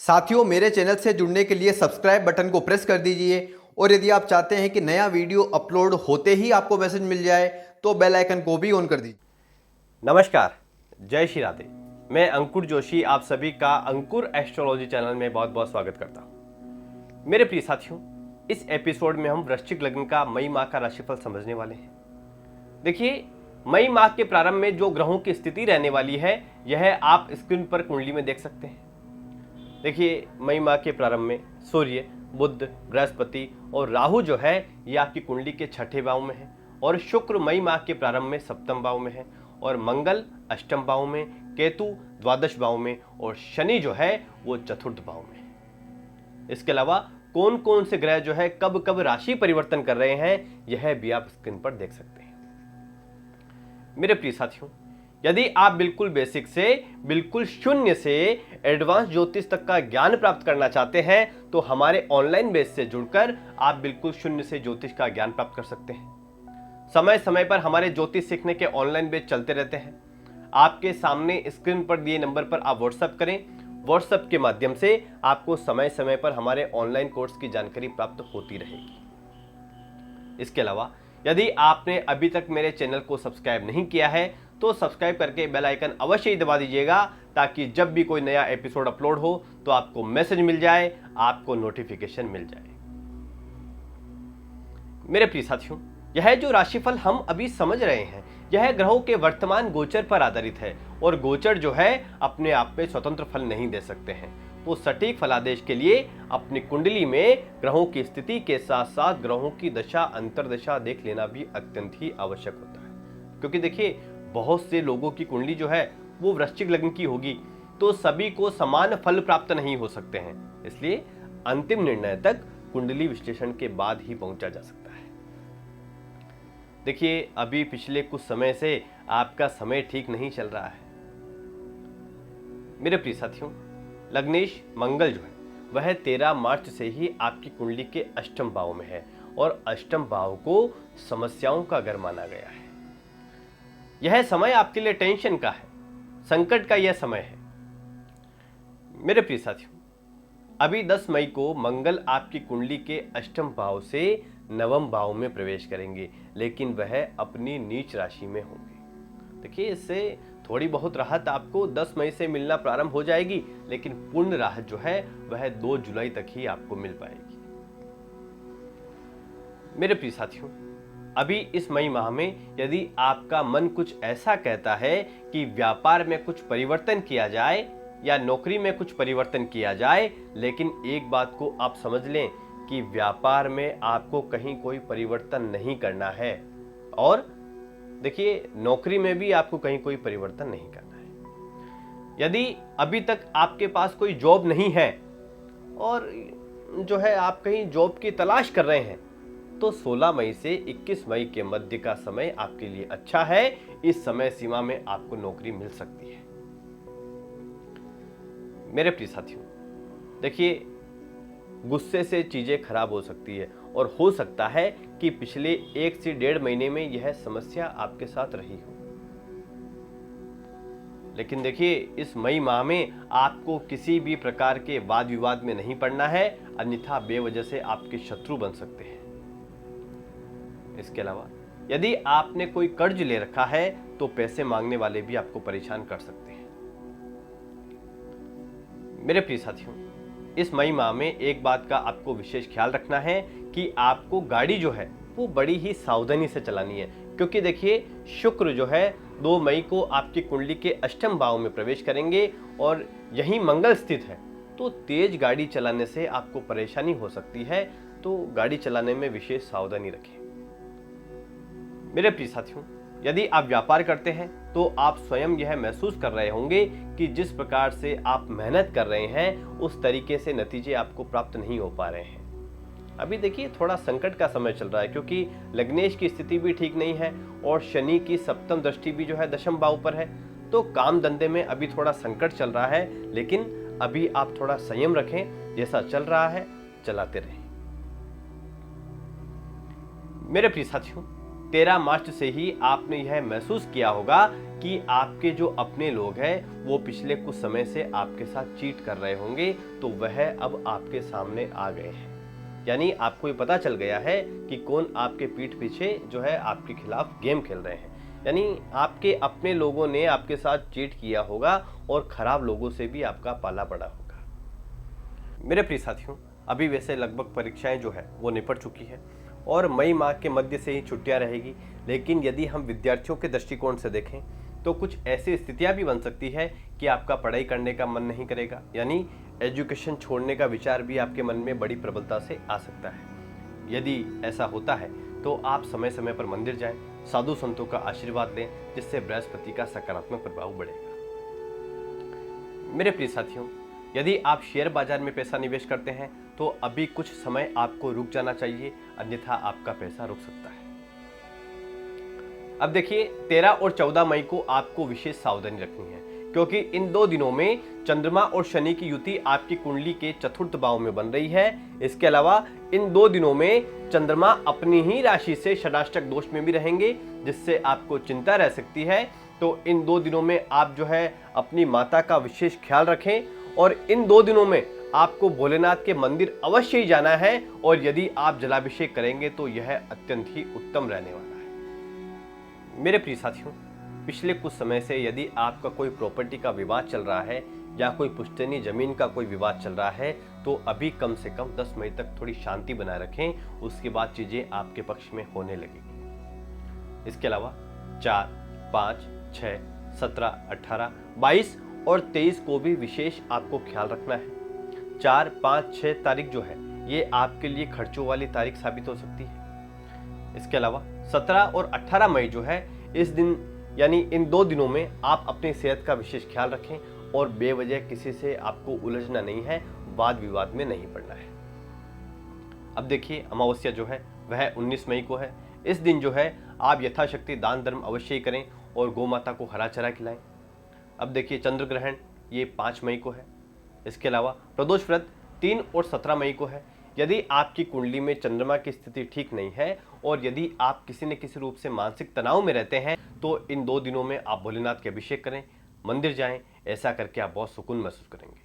साथियों, मेरे चैनल से जुड़ने के लिए सब्सक्राइब बटन को प्रेस कर दीजिए और यदि आप चाहते हैं कि नया वीडियो अपलोड होते ही आपको मैसेज मिल जाए तो बेल आइकन को भी ऑन कर दीजिए। नमस्कार, जय श्री राधे। मैं अंकुर जोशी आप सभी का अंकुर एस्ट्रोलॉजी चैनल में बहुत बहुत स्वागत करता हूं। मेरे प्रिय साथियों, इस एपिसोड में हम वृश्चिक लग्न का मई माह का राशिफल समझने वाले हैं। देखिए, मई माह के प्रारंभ में जो ग्रहों की स्थिति रहने वाली है यह आप स्क्रीन पर कुंडली में देख सकते हैं। देखिए, मई माह के प्रारंभ में सूर्य, बुध, बृहस्पति और राहु जो है ये आपकी कुंडली के छठे भाव में है और शुक्र मई माह के प्रारंभ में सप्तम भाव में है और मंगल अष्टम भाव में, केतु द्वादश भाव में और शनि जो है वो चतुर्थ भाव में है। इसके अलावा कौन कौन से ग्रह जो है कब कब राशि परिवर्तन कर रहे हैं यह भी आप स्क्रीन पर देख सकते हैं। मेरे प्रिय साथियों, यदि आप बिल्कुल बेसिक से बिल्कुल शून्य से एडवांस ज्योतिष तक का ज्ञान प्राप्त करना चाहते हैं तो हमारे ऑनलाइन बेस से जुड़कर आप बिल्कुल शून्य से ज्योतिष का ज्ञान प्राप्त कर सकते हैं। समय समय पर हमारे ज्योतिष सीखने के ऑनलाइन बेच चलते रहते हैं। आपके सामने स्क्रीन पर दिए नंबर पर आप व्हाट्सएप करें। व्हाट्सएप के माध्यम से आपको समय समय पर हमारे ऑनलाइन कोर्स की जानकारी प्राप्त होती रहेगी। इसके अलावा यदि आपने अभी तक मेरे चैनल को सब्सक्राइब नहीं किया है तो सब्सक्राइब करके बेल आइकन अवश्य ही दबा दीजिएगा ताकि जब भी कोई नया एपिसोड अपलोड हो तो आपको मैसेज मिल जाए, आपको नोटिफिकेशन मिल जाए। मेरे प्रिय साथियों, यह जो राशिफल हम अभी समझ रहे हैं यह ग्रहों के वर्तमान गोचर पर आधारित है और गोचर जो है अपने आप में स्वतंत्र फल नहीं दे सकते हैं। तो सटीक फलादेश के लिए अपनी कुंडली में ग्रहों की स्थिति के साथ साथ ग्रहों की दशा अंतर्दशा देख लेना भी अत्यंत ही आवश्यक होता है, क्योंकि देखिए बहुत से लोगों की कुंडली जो है वो वृश्चिक लग्न की होगी तो सभी को समान फल प्राप्त नहीं हो सकते हैं। इसलिए अंतिम निर्णय तक कुंडली विश्लेषण के बाद ही पहुंचा जा सकता है। देखिए, अभी पिछले कुछ समय से आपका समय ठीक नहीं चल रहा है। मेरे प्रिय साथियों, लग्नेश मंगल जो है वह 13 मार्च से ही आपकी कुंडली के अष्टम भाव में है और अष्टम भाव को समस्याओं का घर माना गया है। यह समय आपके लिए टेंशन का है, संकट का यह समय है। मेरे प्रिय साथियों, अभी 10 मई को मंगल आपकी कुंडली के अष्टम भाव से नवम भाव में प्रवेश करेंगे, लेकिन वह अपनी नीच राशि में होंगे। देखिए, इससे थोड़ी बहुत राहत आपको 10 मई से मिलना प्रारंभ हो जाएगी, लेकिन पूर्ण राहत जो है वह 2 जुलाई तक ही आपको मिल पाएगी। मेरे प्रिय साथियों, अभी इस मई माह में यदि आपका मन कुछ ऐसा कहता है कि व्यापार में कुछ परिवर्तन किया जाए या नौकरी में कुछ परिवर्तन किया जाए, लेकिन एक बात को आप समझ लें कि व्यापार में आपको कहीं कोई परिवर्तन नहीं करना है और देखिए नौकरी में भी आपको कहीं कोई परिवर्तन नहीं करना है। यदि अभी तक आपके पास कोई जॉब नहीं है और जो है आप कहीं जॉब की तलाश कर रहे हैं तो 16 मई से 21 मई के मध्य का समय आपके लिए अच्छा है। इस समय सीमा में आपको नौकरी मिल सकती है। मेरे प्रिय साथियों, देखिए गुस्से से चीजें खराब हो सकती है और हो सकता है कि पिछले 1 से 1.5 महीने में यह समस्या आपके साथ रही हो, लेकिन देखिए इस मई माह में आपको किसी भी प्रकार के वाद विवाद में नहीं पड़ना है, अन्यथा बेवजह से आपके शत्रु बन सकते हैं। इसके अलावा यदि आपने कोई कर्ज ले रखा है तो पैसे मांगने वाले भी आपको परेशान कर सकते हैं। मेरे प्रिय साथियों, इस मई माह में एक बात का आपको विशेष ख्याल रखना है कि आपको गाड़ी जो है वो बड़ी ही सावधानी से चलानी है, क्योंकि देखिए शुक्र जो है 2 मई को आपकी कुंडली के अष्टम भाव में प्रवेश करेंगे और यहीं मंगल स्थित है, तो तेज गाड़ी चलाने से आपको परेशानी हो सकती है। तो गाड़ी चलाने में विशेष सावधानी रखें। मेरे प्रिय साथियों, यदि आप व्यापार करते हैं तो आप स्वयं यह महसूस कर रहे होंगे कि जिस प्रकार से आप मेहनत कर रहे हैं उस तरीके से नतीजे आपको प्राप्त नहीं हो पा रहे हैं। अभी देखिए थोड़ा संकट का समय चल रहा है, क्योंकि लग्नेश की स्थिति भी ठीक नहीं है और शनि की सप्तम दृष्टि भी जो है दशम भाव पर है, तो काम धंधे में अभी थोड़ा संकट चल रहा है। लेकिन अभी आप थोड़ा संयम रखें, जैसा चल रहा है चलाते रहें। मेरे प्रिय साथियों, 13 मार्च से ही आपने यह महसूस किया होगा कि आपके जो अपने लोग हैं वो पिछले कुछ समय से आपके साथ चीट कर रहे होंगे, तो वह अब आपके सामने आ गए हैं। यानी आपको ये पता चल गया है कि कौन आपके पीठ पीछे जो है आपके खिलाफ गेम खेल रहे हैं। यानी आपके अपने लोगों ने आपके साथ चीट किया होगा और खराब लोगों से भी आपका पाला पड़ा होगा। मेरे प्रिय साथियों, अभी वैसे लगभग परीक्षाएं जो है वो निपट चुकी है और मई माह के मध्य से ही छुट्टियां रहेगी, लेकिन यदि हम विद्यार्थियों के दृष्टिकोण से देखें तो कुछ ऐसी स्थितियां भी बन सकती है कि आपका पढ़ाई करने का मन नहीं करेगा, यानी एजुकेशन छोड़ने का विचार भी आपके मन में बड़ी प्रबलता से आ सकता है। यदि ऐसा होता है तो आप समय समय पर मंदिर जाएं, साधु संतों का आशीर्वाद लें, जिससे बृहस्पति का सकारात्मक प्रभाव बढ़ेगा। मेरे प्रिय साथियों, यदि आप शेयर बाजार में पैसा निवेश करते हैं तो अभी कुछ समय आपको रुक जाना चाहिए, अन्यथा आपका पैसा रुक सकता है। अब देखिए, 13 और 14 मई को आपको विशेष सावधानी रखनी है, क्योंकि इन 2 दिनों में चंद्रमा और शनि की युति आपकी कुंडली के चतुर्थ भाव में बन रही है। इसके अलावा इन 2 दिनों में चंद्रमा अपनी ही राशि से षडाष्टक दोष में भी रहेंगे, जिससे आपको चिंता रह सकती है। तो इन 2 दिनों में आप जो है अपनी माता का विशेष ख्याल रखें और इन 2 दिनों में आपको भोलेनाथ के मंदिर अवश्य ही जाना है, और यदि आप जलाभिषेक करेंगे तो यह अत्यंत ही उत्तम रहने वाला है। मेरे प्रिय साथियों, पिछले कुछ समय से यदि आपका कोई प्रॉपर्टी का विवाद चल रहा है या कोई पुश्तैनी जमीन का कोई विवाद चल रहा है, तो अभी कम से कम 10 मई तक थोड़ी शांति बनाए रखें, उसके बाद चीजें आपके पक्ष में होने लगेगी। इसके अलावा 4, 5, 6, 17, 18, 22 और 23 को भी विशेष आपको ख्याल रखना है। 4, 5, 6 तारीख जो है ये आपके लिए खर्चों वाली तारीख साबित हो सकती है। इसके अलावा 17 और 18 मई जो है, इस दिन यानी इन 2 दिनों में आप अपनी सेहत का विशेष ख्याल रखें और बेवजह किसी से आपको उलझना नहीं है, वाद विवाद में नहीं पड़ना है। अब देखिए, अमावस्या जो है वह 19 मई को है। इस दिन जो है आप यथाशक्ति दान धर्म अवश्य ही करें और गौ माता को हरा चरा खिलाएं। अब देखिए, चंद्र ग्रहण ये 5 मई को है। इसके अलावा प्रदोष व्रत 3 और 17 मई को है। यदि आपकी कुंडली में चंद्रमा की स्थिति ठीक नहीं है और यदि आप किसी न किसी रूप से मानसिक तनाव में रहते हैं, तो इन 2 दिनों में आप भोलेनाथ के अभिषेक करें, मंदिर जाएं। ऐसा करके आप बहुत सुकून महसूस करेंगे।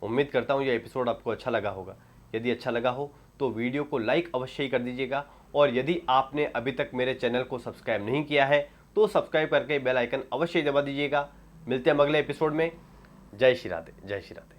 उम्मीद करता हूं यह एपिसोड आपको अच्छा लगा होगा। यदि अच्छा लगा हो तो वीडियो को लाइक अवश्य ही कर दीजिएगा, और यदि आपने अभी तक मेरे चैनल को सब्सक्राइब नहीं किया है तो सब्सक्राइब करके बेल आइकन अवश्य ही दबा दीजिएगा। मिलते हैं अगले एपिसोड में। जय श्री राधे, जय श्री राधे।